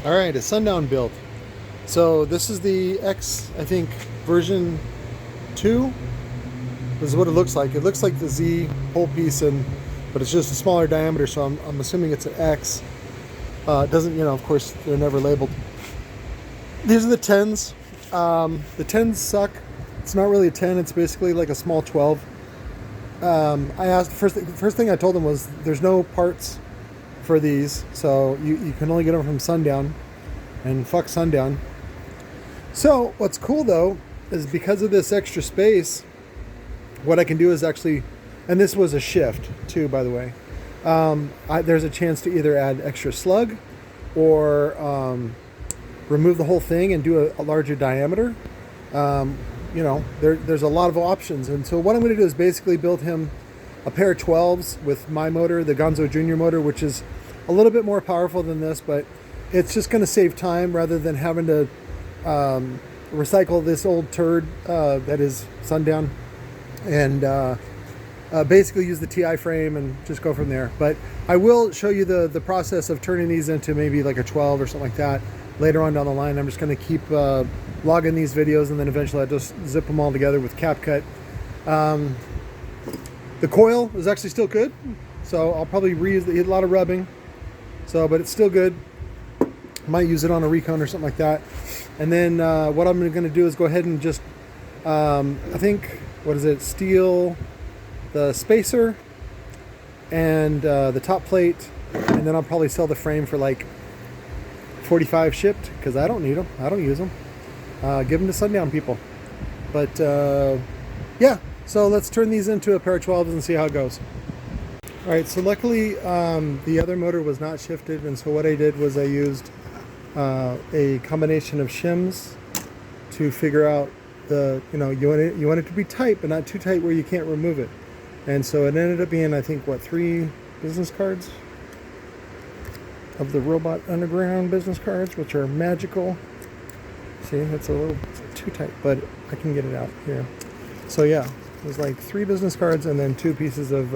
All right, a Sundown build. So this is the X, I think, version 2. This is what it looks like. It looks like the Z whole piece, but it's just a smaller diameter, so I'm assuming it's an X. It doesn't, of course, they're never labeled. These are the 10s. The 10s suck. It's not really a 10. It's basically like a small 12. I asked, first thing I told them was there's no parts for these, so you can only get them from Sundown, and fuck Sundown. So what's cool though is because of this extra space, what I can do is actually, and this was a shift too, by the way, there's a chance to either add extra slug or remove the whole thing and do a larger diameter. There's a lot of options, and so what I'm going to do is basically build him a pair of 12s with my motor, the GONZO Junior motor, which is a little bit more powerful than this, but it's just going to save time rather than having to recycle this old turd that is Sundown, and basically use the TI frame and just go from there. But I will show you the process of turning these into maybe like a 12 or something like that later on down the line. I'm just going to keep logging these videos, and then eventually I'll just zip them all together with CapCut. The coil is actually still good, so I'll probably reuse a lot of rubbing, but it's still good. Might use it on a recon or something like that. And then what I'm going to do is go ahead and just I think, steel the spacer and the top plate, and then I'll probably sell the frame for like 45 shipped, because I don't need them, I don't use them. Give them to Sundown people. But yeah, so let's turn these into a pair of 12s and see how it goes. All right, so luckily the other motor was not shifted, and so what I did was I used a combination of shims to figure out you want it to be tight, but not too tight where you can't remove it. And so it ended up being, I think, 3 business cards of the Robot Underground business cards, which are magical. See, it's a little too tight, but I can get it out here. So yeah, it was like 3 business cards and then 2 pieces of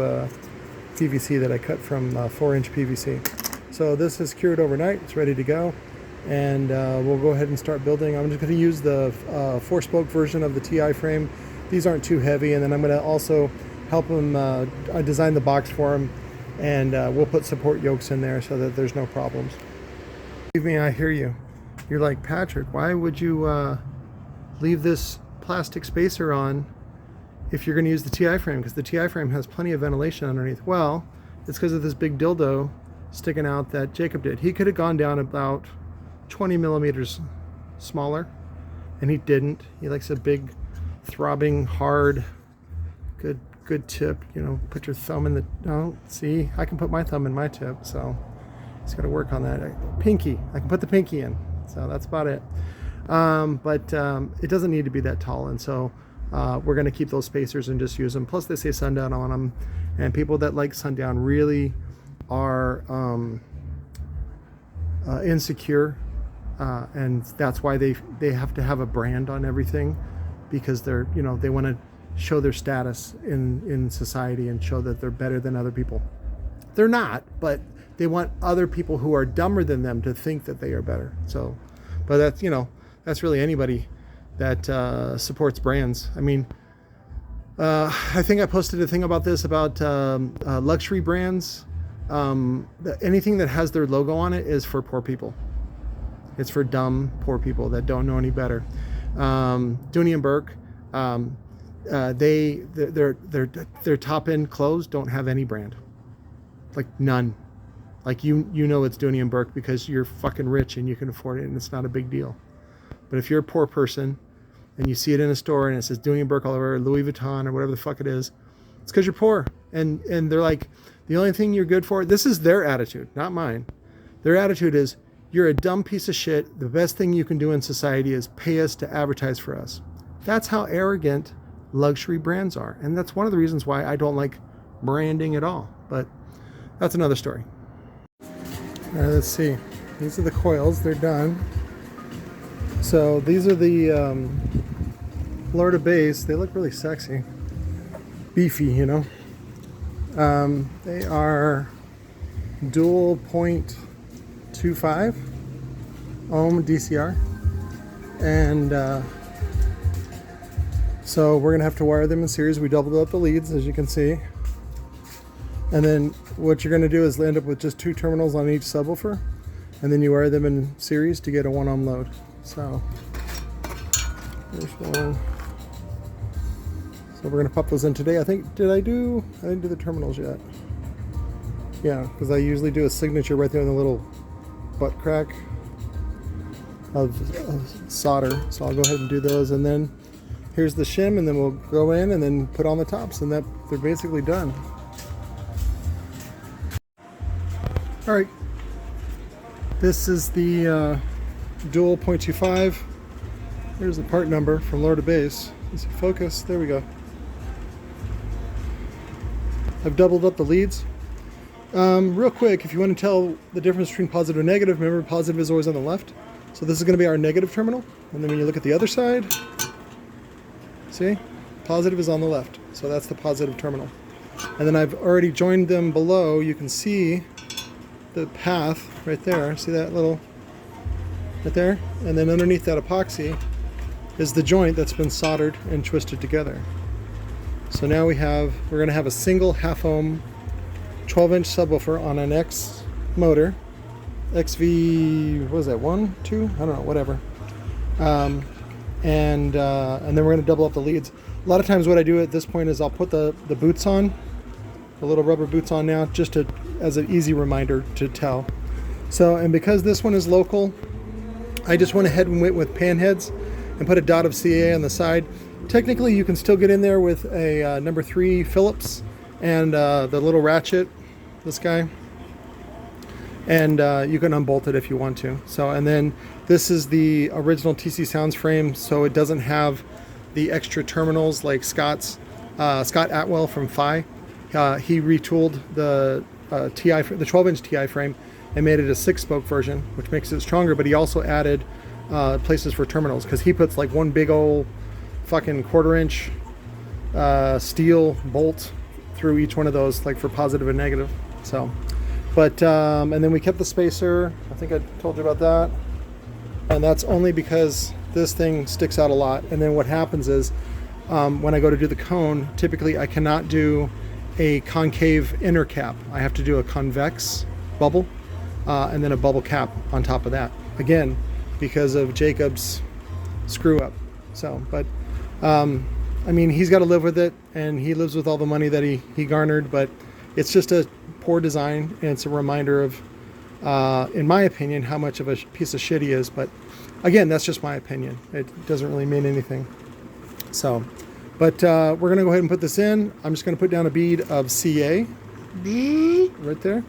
PVC that I cut from 4-inch PVC. So this is cured overnight. It's ready to go, and we'll go ahead and start building. I'm just going to use the 4-spoke version of the TI frame. These aren't too heavy, and then I'm going to also help him design the box for him, and we'll put support yokes in there so that there's no problems. Believe me, I hear you. You're like, Patrick, why would you leave this plastic spacer on if you're going to use the TI frame? Because the TI frame has plenty of ventilation underneath. Well, it's because of this big dildo sticking out that Jacob did. He could have gone down about 20 millimeters smaller, and he didn't. He likes a big, throbbing, hard, good tip. Put your thumb in the, see, I can put my thumb in my tip, so just got to work on that. Pinky, I can put the pinky in, so that's about it. But it doesn't need to be that tall, and so we're going to keep those spacers and just use them. Plus they say Sundown on them, and people that like Sundown really are insecure, and that's why they have to have a brand on everything, because they're they want to show their status in society and show that they're better than other people. They're not, but they want other people who are dumber than them to think that they are better. So, but that's that's really anybody that supports brands. I mean, I think I posted a thing about this, about luxury brands. Anything that has their logo on it is for poor people. It's for dumb, poor people that don't know any better. Dooney and Burke, their top end clothes don't have any brand, like none. Like it's Dooney and Burke because you're fucking rich and you can afford it, and it's not a big deal. But if you're a poor person and you see it in a store and it says Dooney and Burke all over, Louis Vuitton or whatever the fuck it is, it's because you're poor. And they're like, the only thing you're good for, this is their attitude, not mine. Their attitude is, you're a dumb piece of shit. The best thing you can do in society is pay us to advertise for us. That's how arrogant luxury brands are. And that's one of the reasons why I don't like branding at all. But that's another story. All right, let's see. These are the coils. They're done. So these are the Florida base. They look really sexy. Beefy, They are dual 0.25. ohm DCR, and so we're gonna have to wire them in series. We doubled up the leads, as you can see, and then what you're gonna do is end up with just 2 terminals on each subwoofer, and then you wire them in series to get a 1 ohm load. So there's one. So we're gonna pop those in today. I didn't do the terminals yet. Yeah, because I usually do a signature right there in the little butt crack of solder. So I'll go ahead and do those, and then here's the shim, and then we'll go in and then put on the tops, and that they're basically done. All right, this is the dual 0.25. Here's the part number from lower to base. Let's see, focus, there we go. I've doubled up the leads. Real quick, if you want to tell the difference between positive and negative, remember positive is always on the left. So this is going to be our negative terminal. And then when you look at the other side, see, positive is on the left. So that's the positive terminal. And then I've already joined them below. You can see the path right there. See that little, right there? And then underneath that epoxy is the joint that's been soldered and twisted together. So now we're going to have a single half ohm 12-inch subwoofer on an X motor, Xv, what is that, 1, 2? I don't know, whatever. And then we're going to double up the leads. A lot of times what I do at this point is I'll put the boots on, the little rubber boots on now, just as an easy reminder to tell. So, and because this one is local, I just went ahead and went with pan heads and put a dot of CA on the side. Technically, you can still get in there with a number 3 Phillips and the little ratchet, this guy, and you can unbolt it if you want to. So, and then this is the original TC Sounds frame, so it doesn't have the extra terminals like Scott Atwell from Phi. He retooled the the 12-inch TI frame and made it a 6-spoke version, which makes it stronger. But he also added places for terminals, because he puts like one big old fucking 1/4-inch steel bolt through each one of those, like for positive and negative. So, but and then we kept the spacer. I think I told you about that, and that's only because this thing sticks out a lot. And then what happens is when I go to do the cone, typically I cannot do a concave inner cap. I have to do a convex bubble and then a bubble cap on top of that, again because of Jacob's screw up. So, but I mean, he's got to live with it, and he lives with all the money that he garnered, but it's just a poor design, and it's a reminder of in my opinion, how much of a piece of shit he is. But again, that's just my opinion. It doesn't really mean anything. So, but we're gonna go ahead and put this in. I'm just gonna put down a bead of CA right there,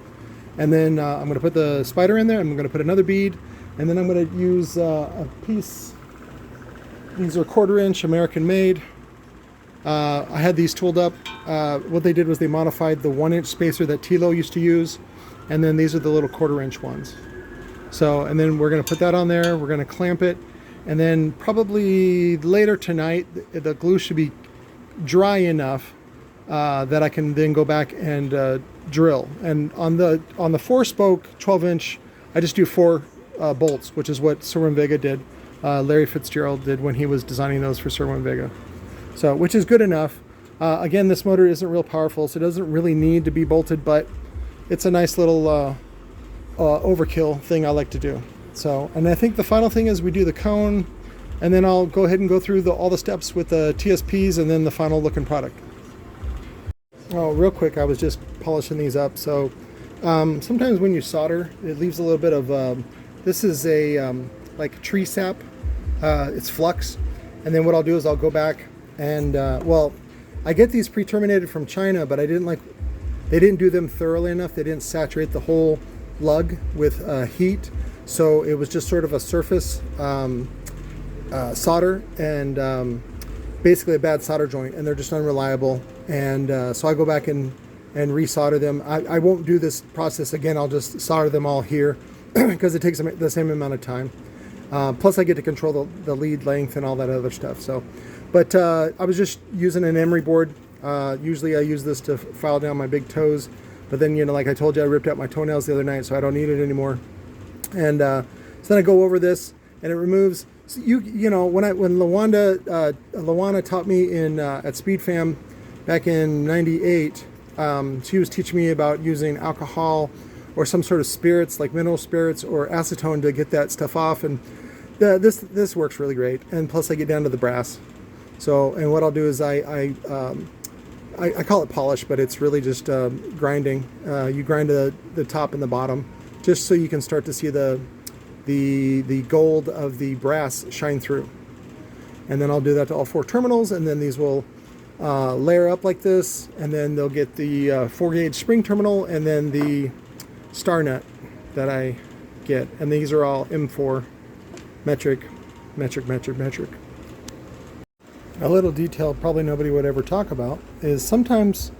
and then I'm gonna put the spider in there. I'm gonna put another bead, and then I'm gonna use a piece. These are 1/4-inch American made. I had these tooled up. What they did was they modified the 1-inch spacer that Tilo used to use, and then these are the little 1/4-inch ones. So, and then we're going to put that on there. We're going to clamp it, and then probably later tonight the glue should be dry enough that I can then go back and drill. And on the 4-spoke 12-inch, I just do 4 bolts, which is what Sir Vega did. Larry Fitzgerald did when he was designing those for Sir Vega. So, which is good enough. Again, this motor isn't real powerful, so it doesn't really need to be bolted, but it's a nice little overkill thing I like to do. So, and I think the final thing is we do the cone, and then I'll go ahead and go through all the steps with the TSPs and then the final looking product. Oh, real quick, I was just polishing these up. So sometimes when you solder, it leaves a little bit of, this is a like tree sap, it's flux. And then what I'll do is I'll go back and, well, I get these pre-terminated from China, but they didn't do them thoroughly enough. They didn't saturate the whole lug with heat. So it was just sort of a surface solder, and basically a bad solder joint, and they're just unreliable. And so I go back and resolder them. I won't do this process again. I'll just solder them all here because it takes the same amount of time. Plus I get to control the lead length and all that other stuff. So, but I was just using an emery board. Usually I use this to file down my big toes, but then, you know, like I told you, I ripped out my toenails the other night, so I don't need it anymore. And So then I go over this, and it removes. So you know when Lawana taught me in at SpeedFam back in '98, she was teaching me about using alcohol or some sort of spirits like mineral spirits or acetone to get that stuff off, and this works really great. And plus I get down to the brass. So, and what I'll do is I call it polish, but it's really just grinding. You grind the top and the bottom just so you can start to see the gold of the brass shine through. And then I'll do that to all 4 terminals, and then these will layer up like this, and then they'll get the 4-gauge spring terminal and then the star nut that I get. And these are all M4 metric. A little detail probably nobody would ever talk about is sometimes,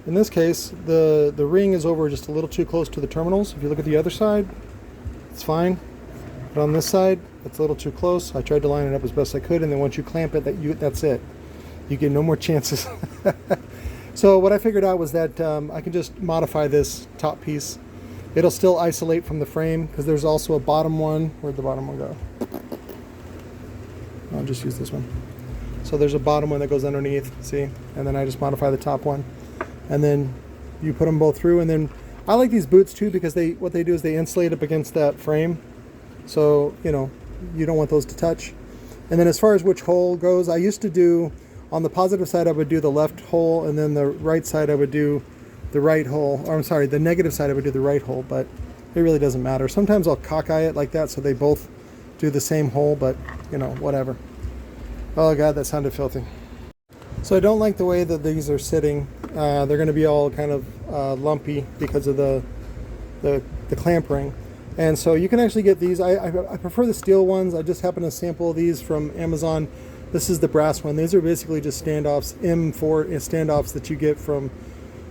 in this case, the ring is over just a little too close to the terminals. If you look at the other side, it's fine. But on this side, it's a little too close. I tried to line it up as best I could, and then once you clamp it, that's it. You get no more chances. So what I figured out was that I can just modify this top piece. It'll still isolate from the frame because there's also a bottom one. Where'd the bottom one go? I'll just use this one. So there's a bottom one that goes underneath, see? And then I just modify the top one. And then you put them both through. And then I like these boots too because what they do is they insulate up against that frame. So, you know, you don't want those to touch. And then as far as which hole goes, I used to do, on the positive side I would do the left hole, and then the right side I would do the right hole. Or I'm sorry, the negative side I would do the right hole, but it really doesn't matter. Sometimes I'll cockeye it like that so they both do the same hole, but you know, whatever. Oh God, that sounded filthy. So I don't like the way that these are sitting. They're going to be all kind of lumpy because of the clamp ring. And so you can actually get these. I prefer the steel ones. I just happen to sample these from Amazon. This is the brass one. These are basically just standoffs, M4 standoffs that you get from,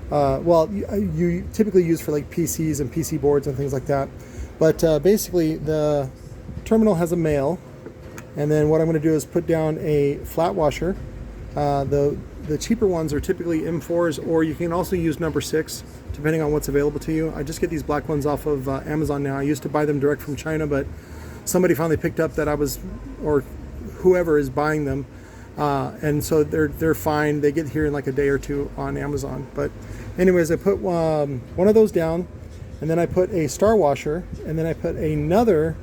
well, you typically use for like PCs and PC boards and things like that. But basically the terminal has a male. And then what I'm going to do is put down a flat washer. The cheaper ones are typically M4s, or you can also use number 6, depending on what's available to you. I just get these black ones off of Amazon now. I used to buy them direct from China, but somebody finally picked up that I was, or whoever is buying them, and so they're fine. They get here in like a day or two on Amazon. But anyways, I put one of those down, and then I put a star washer, and then I put another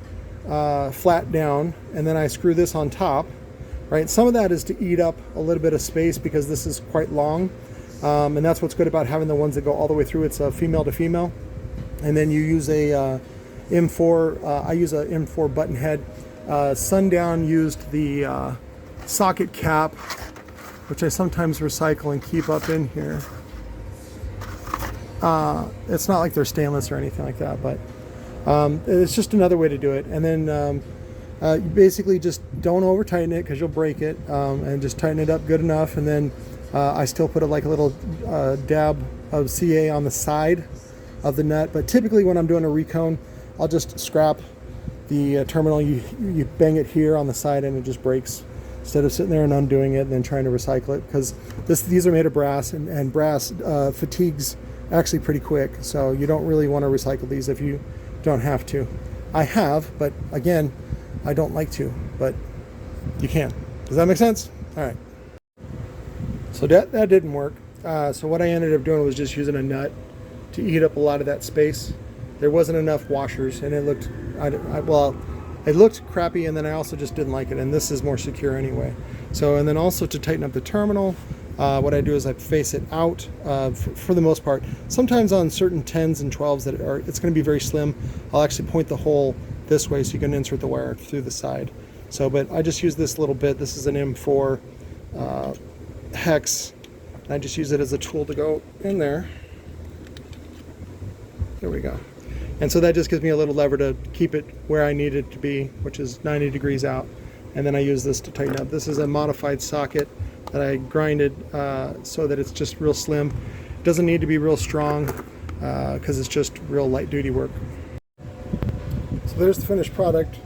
flat down, and then I screw this on top. Right, some of that is to eat up a little bit of space because this is quite long, and that's what's good about having the ones that go all the way through. It's a female to female, and then you use a M4. I use a M4 button head. Sundown used the socket cap, which I sometimes recycle and keep up in here. It's not like they're stainless or anything like that, but it's just another way to do it. And then you basically just don't over tighten it because you'll break it, and just tighten it up good enough. And then I still put a little dab of CA on the side of the nut. But typically when I'm doing a recone, I'll just scrap the terminal. You bang it here on the side and it just breaks, instead of sitting there and undoing it and then trying to recycle it, because these are made of brass, and brass fatigues actually pretty quick. So you don't really want to recycle these if you don't have to. I have, but again, I don't like to, but you can. Does that make sense? All right. So that didn't work. So what I ended up doing was just using a nut to eat up a lot of that space. There wasn't enough washers, and it looked, it looked crappy, and then I also just didn't like it, and this is more secure anyway. So, and then also to tighten up the terminal, what I do is I face it out for the most part. Sometimes on certain 10s and 12s that it's going to be very slim, I'll actually point the hole this way so you can insert the wire through the side. So, but I just use this little bit. This is an M4 hex, and I just use it as a tool to go in there. There we go. And so that just gives me a little lever to keep it where I need it to be, which is 90 degrees out. And then I use this to tighten up. This is a modified socket that I grinded so that it's just real slim. It doesn't need to be real strong because it's just real light duty work. So there's the finished product.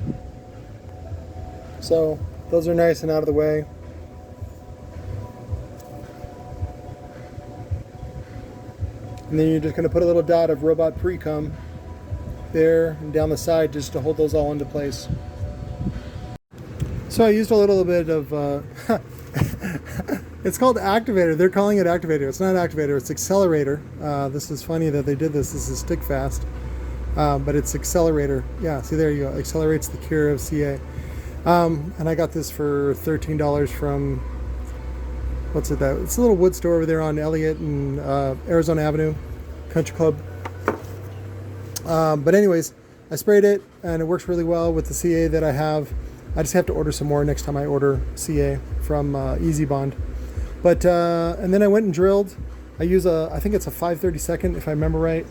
So those are nice and out of the way. And then you're just going to put a little dot of robot pre-cum there, and down the side just to hold those all into place. So I used a little bit of, it's called activator. They're calling it activator. It's not activator, it's accelerator. This is funny that they did this. This is stick fast, but it's accelerator. Yeah, see, there you go. Accelerates the cure of CA. And I got this for $13 from, what's it that? It's a little wood store over there on Elliott and Arizona Avenue, Country Club. But anyways, I sprayed it and it works really well with the CA that I have. I just have to order some more next time I order CA from Easy Bond. But, and then I went and drilled. I use I think it's a 5/32 if I remember right.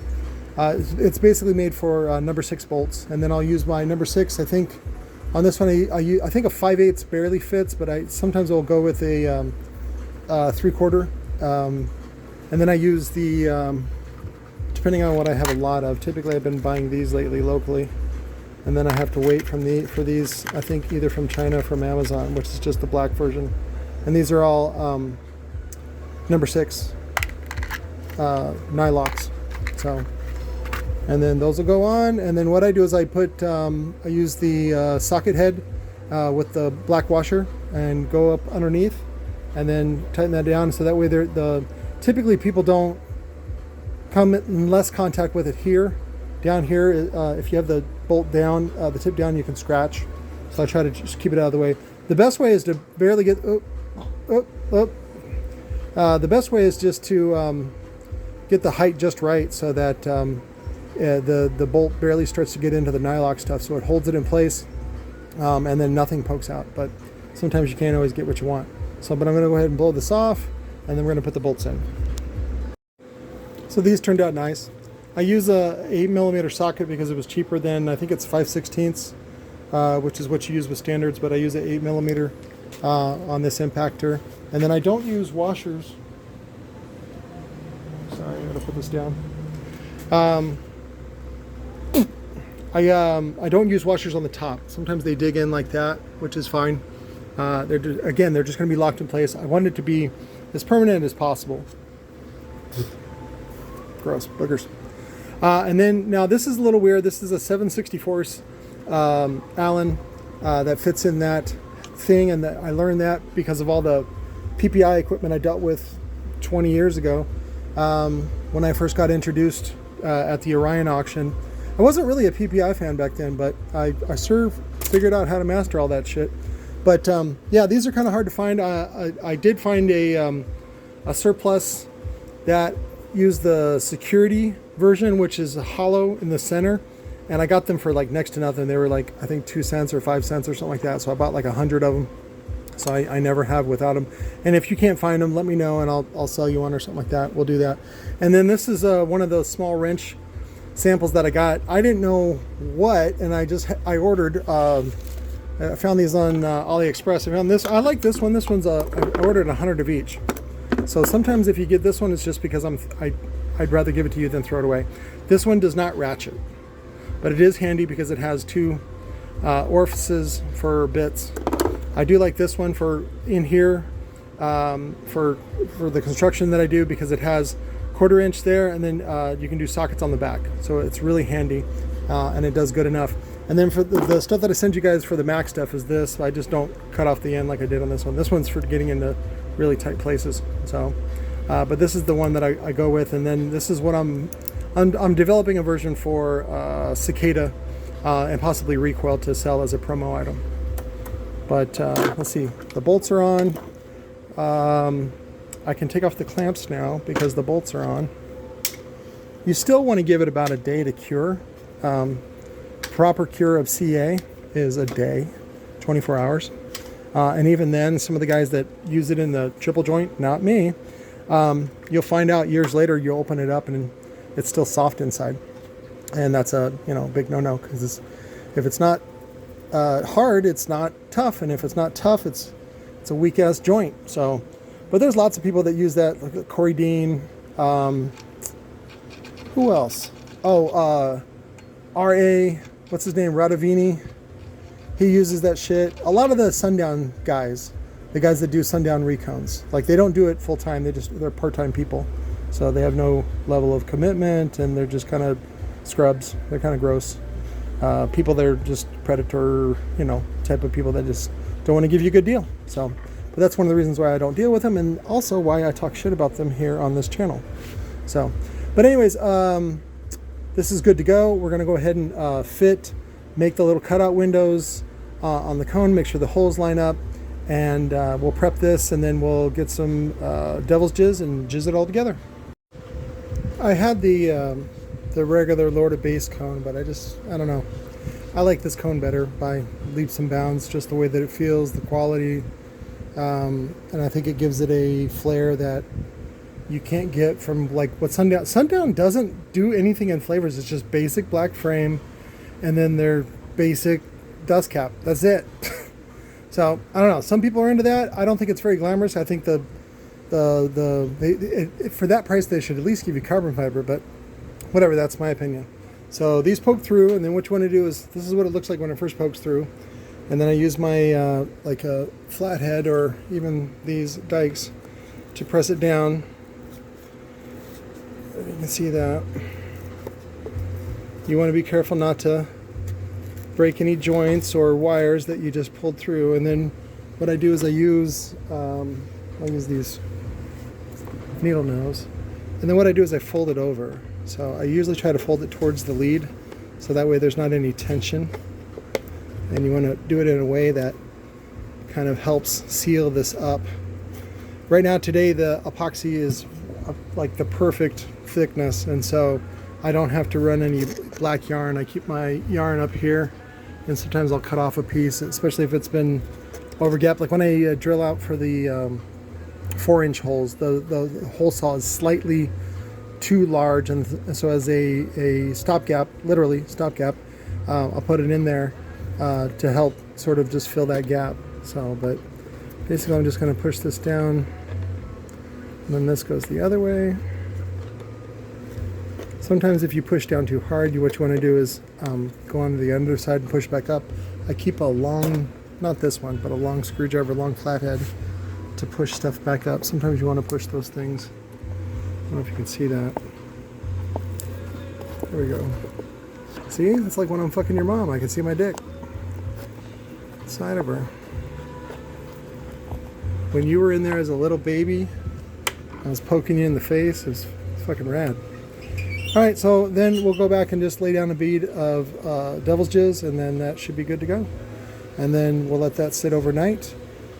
It's basically made for number 6 bolts. And then I'll use my number 6, I think, on this one, I think a 5/8 barely fits, but sometimes I'll go with a 3/4. And then I use the, depending on what I have a lot of. Typically I've been buying these lately locally. And then I have to wait for these, I think either from China or from Amazon, which is just the black version. And these are all number 6 nylocs. So, and then those will go on. And then what I do is I use the socket head with the black washer and go up underneath, and then tighten that down so that way typically people don't come in less contact with it here. Down here, if you have the bolt down, the tip down, you can scratch. So I try to just keep it out of the way. The best way is to barely get, the best way is just to get the height just right so that the bolt barely starts to get into the nylock stuff, so it holds it in place, and then nothing pokes out. But sometimes you can't always get what you want. So, but I'm going to go ahead and blow this off, and then we're going to put the bolts in. So these turned out nice. I use a 8mm socket because it was cheaper than, I think it's 5/16, which is what you use with standards, but I use an 8mm on this impactor. And then I don't use washers. Sorry, I gotta put this down. I don't use washers on the top. Sometimes they dig in like that, which is fine. They're just gonna be locked in place. I want it to be as permanent as possible. Gross, boogers. And then now this is a little weird. This is a 7/64 Allen that fits in that thing, and I learned that because of all the PPI equipment I dealt with 20 years ago when I first got introduced at the Orion auction. I wasn't really a PPI fan back then, but I sort of figured out how to master all that shit. But yeah, these are kind of hard to find. I did find a surplus that used the security version, which is hollow in the center, and I got them for like next to nothing. They were like, I think 2 cents or 5 cents or something like that. So I bought like 100 of them. So I never have without them. And if you can't find them, let me know and I'll sell you one or something like that. We'll do that. And then this is one of those small wrench samples that I got. I didn't know what, and I ordered. I found these on AliExpress. I found this. I like this one. This one's I ordered 100 of each. So sometimes if you get this one, it's just because I'd rather give it to you than throw it away. This one does not ratchet, but it is handy because it has 2 orifices for bits. I do like this one for in here for the construction that I do, because it has 1/4 inch there, and then you can do sockets on the back. So it's really handy, and it does good enough. And then for the stuff that I send you guys for the Mac stuff is this. I just don't cut off the end like I did on this one. This one's for getting into really tight places. So, but this is the one that I go with, and then this is what I'm developing a version for Cicada and possibly Recoil to sell as a promo item. But let's see, the bolts are on. I can take off the clamps now because the bolts are on. You still want to give it about a day to cure. Proper cure of CA is a day, 24 hours. And even then, some of the guys that use it in the triple joint, not me, you'll find out years later, you'll open it up and it's still soft inside. And that's a big no-no, because if it's not hard, it's not tough, and if it's not tough, it's a weak-ass joint. So, but there's lots of people that use that, like Corey Dean. Who else? Oh, R.A., what's his name, Radavini. He uses that shit. A lot of the Sundown guys, the guys that do Sundown recones, like they don't do it full-time. They're part-time people. So they have no level of commitment, and they're just kind of scrubs. They're kind of gross. People that are just predator, you know, type of people that just don't want to give you a good deal. So, but that's one of the reasons why I don't deal with them, and also why I talk shit about them here on this channel. So, but anyways, this is good to go. We're going to go ahead and make the little cutout windows on the cone, make sure the holes line up, and we'll prep this, and then we'll get some devil's jizz and jizz it all together. I had the regular Lord of Bass cone, but I don't know. I like this cone better by leaps and bounds, just the way that it feels, the quality, and I think it gives it a flair that you can't get from like what Sundown. Sundown doesn't do anything in flavors. It's just basic black frame, and then their basic dust cap. That's it. So I don't know. Some people are into that. I don't think it's very glamorous. I think for that price they should at least give you carbon fiber, but whatever. That's my opinion. So these poke through, and then what you want to do is, this is what it looks like when it first pokes through, and then I use my like a flathead or even these dikes to press it down. You can see that. You want to be careful not to break any joints or wires that you just pulled through. And then what I do is I use these needle nose, and then what I do is I fold it over. So I usually try to fold it towards the lead, so that way there's not any tension. And you want to do it in a way that kind of helps seal this up. Right now today the epoxy is like the perfect thickness, and so I don't have to run any black yarn. I keep my yarn up here, and sometimes I'll cut off a piece, especially if it's been overgapped. Like when I drill out for the 4-inch holes, the hole saw is slightly too large, and so as a stopgap, literally stopgap, I'll put it in there to help sort of just fill that gap. So, but basically I'm just going to push this down, and then this goes the other way. Sometimes if you push down too hard, what you want to do is go on to the underside and push back up. I keep a long, not this one, but a long screwdriver, long flathead to push stuff back up. Sometimes you want to push those things. I don't know if you can see that. There we go. See? It's like when I'm fucking your mom. I can see my dick inside of her. When you were in there as a little baby, I was poking you in the face. It was fucking rad. Alright, so then we'll go back and just lay down a bead of devil's jizz, and then that should be good to go. And then we'll let that sit overnight.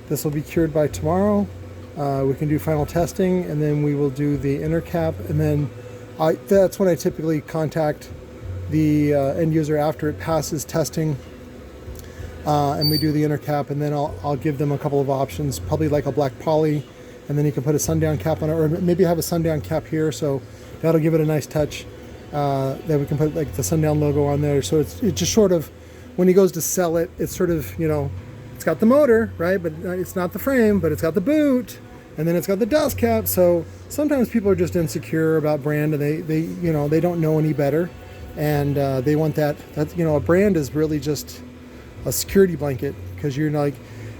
This will be cured by tomorrow. We can do final testing, and then we will do the inner cap, and then that's when I typically contact the end user after it passes testing, and we do the inner cap, and then I'll give them a couple of options, probably like a black poly, and then you can put a Sundown cap on it, or maybe have a Sundown cap here, so that'll give it a nice touch. Then we can put like the Sundown logo on there, so it's just sort of, when he goes to sell it, it's sort of, you know, it's got the motor, right, but it's not the frame, but it's got the boot, and then it's got the dust cap. So sometimes people are just insecure about brand, and they you know, they don't know any better, and they want that, you know, a brand is really just a security blanket, because you're like,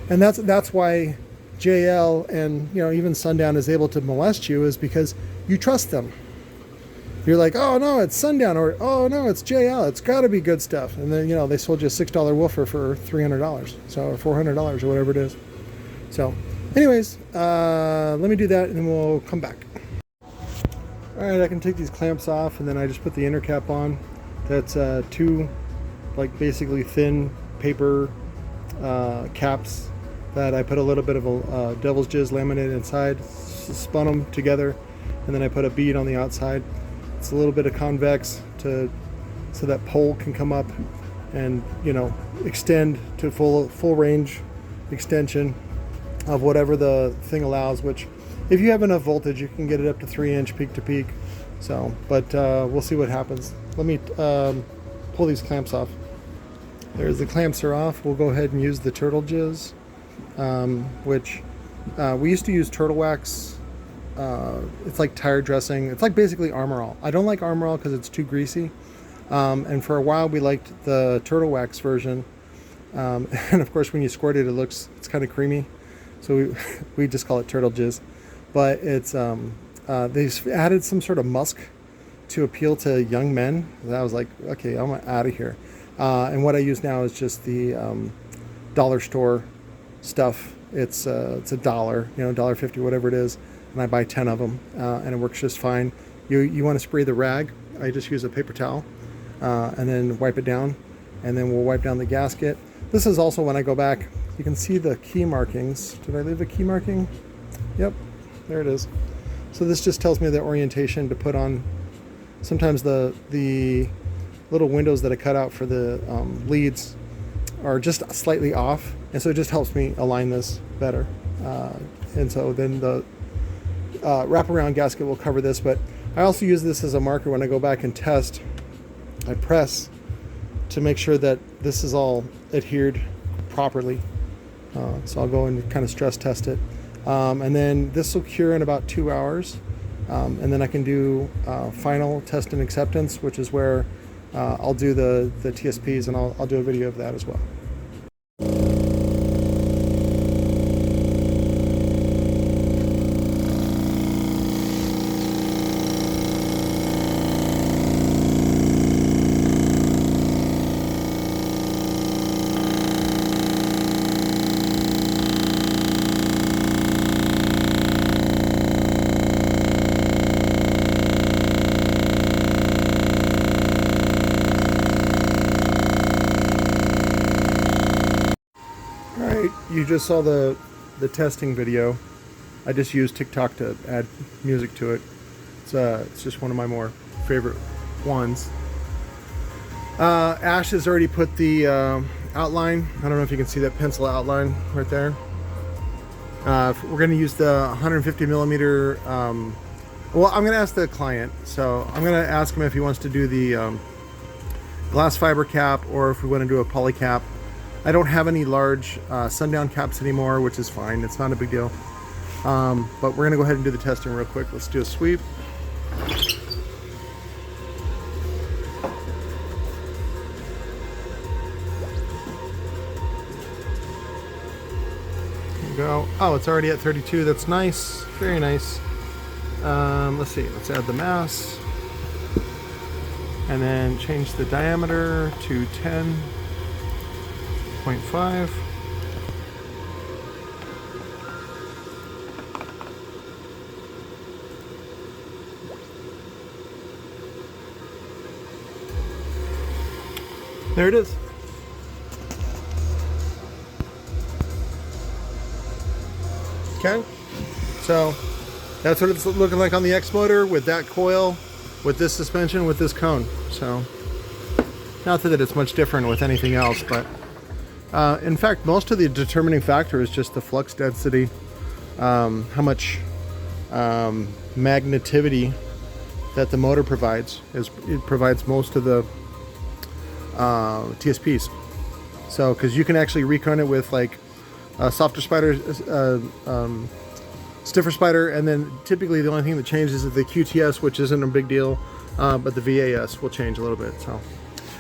and that's why JL and, you know, even Sundown is able to molest you, is because you trust them. You're like, oh no, it's Sundown, or oh no, it's JL. It's got to be good stuff. And then, you know, they sold you a $6 woofer for $300, so, or $400 or whatever it is. So, anyways, let me do that, and then we'll come back. All right, I can take these clamps off, and then I just put the inner cap on. That's two, like basically thin paper caps that I put a little bit of a devil's jizz laminate inside, spun them together, and then I put a bead on the outside. It's a little bit of convex so that pole can come up and, you know, extend to full range extension of whatever the thing allows, which if you have enough voltage you can get it up to 3-inch peak to peak. So, but we'll see what happens. Let me pull these clamps off. There's the clamps are off. We'll go ahead and use the turtle jizz, which we used to use turtle wax. It's like tire dressing. It's like basically Armor All. I don't like Armor All because it's too greasy. And for a while we liked the turtle wax version. And of course when you squirt it, it's kind of creamy. So we just call it turtle jizz. But it's they've added some sort of musk to appeal to young men. I was like, okay, I'm out of here. And what I use now is just the dollar store stuff. It's a $1, you know, $1.50, whatever it is, and I buy 10 of them, and it works just fine. You want to spray the rag. I just use a paper towel, and then wipe it down, and then we'll wipe down the gasket. This is also when I go back, you can see the key markings. Did I leave a key marking? Yep, there it is. So this just tells me the orientation to put on. Sometimes the little windows that I cut out for the leads are just slightly off, and so it just helps me align this better. And so then the wraparound gasket will cover this, but I also use this as a marker when I go back and test. I press to make sure that this is all adhered properly. So I'll go and kind of stress test it. And then this will cure in about 2 hours. And then I can do final test and acceptance, which is where I'll do the TSPs, and I'll do a video of that as well. You just saw the testing video. I just used TikTok to add music to it. It's just one of my more favorite ones. Ash has already put the outline. I don't know if you can see that pencil outline right there. We're going to use the 150 millimeter. Well, I'm going to ask the client. So I'm going to ask him if he wants to do the glass fiber cap, or if we want to do a poly cap. I don't have any large Sundown caps anymore, which is fine. It's not a big deal. But we're going to go ahead and do the testing real quick. Let's do a sweep. There we go. Oh, it's already at 32. That's nice. Very nice. Let's see. Let's add the mass. And then change the diameter to 10.5. There it is. Okay, so that's what it's looking like on the X motor with that coil, with this suspension, with this cone. So not that it's much different with anything else, but in fact, most of the determining factor is just the flux density, how much magnetivity that the motor provides. It provides most of the TSPs. So, because you can actually recone it with like a softer spider, stiffer spider, and then typically the only thing that changes is the QTS, which isn't a big deal, but the VAS will change a little bit. So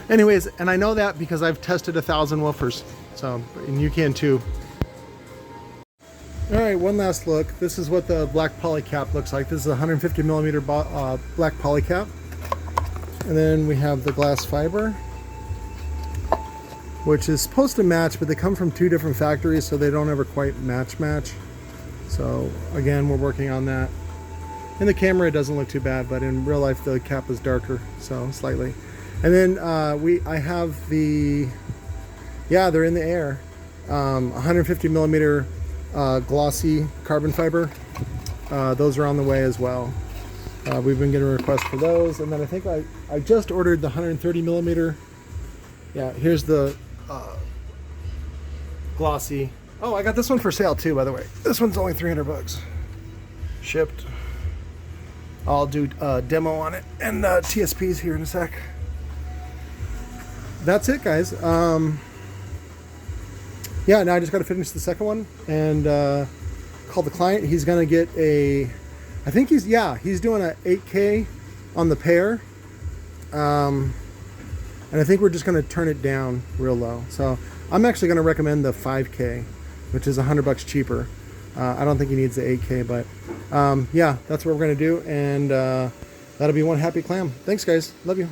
anyways, and I know that because I've tested 1,000 woofers, so, and you can too. All right, one last look. This is what the black poly cap looks like. This is a 150 millimeter black poly cap. And then we have the glass fiber, which is supposed to match, but they come from two different factories, so they don't ever quite match. So again, we're working on that. In the camera, it doesn't look too bad, but in real life, the cap is darker, so slightly. And then I have the, yeah, they're in the air. 150 millimeter glossy carbon fiber. Those are on the way as well. We've been getting requests for those. And then I think I just ordered the 130 millimeter. Yeah, here's the glossy. Oh, I got this one for sale too, by the way. This one's only 300 bucks. Shipped. I'll do a demo on it and TSPs here in a sec. That's it, guys. Yeah, now I just got to finish the second one and call the client. He's gonna get a, I think he's doing a 8K on the pair, and I think we're just gonna turn it down real low. So I'm actually gonna recommend the 5K, which is $100 cheaper. I don't think he needs the 8K, but yeah, that's what we're gonna do. And That'll be one happy clam. Thanks, guys. Love you.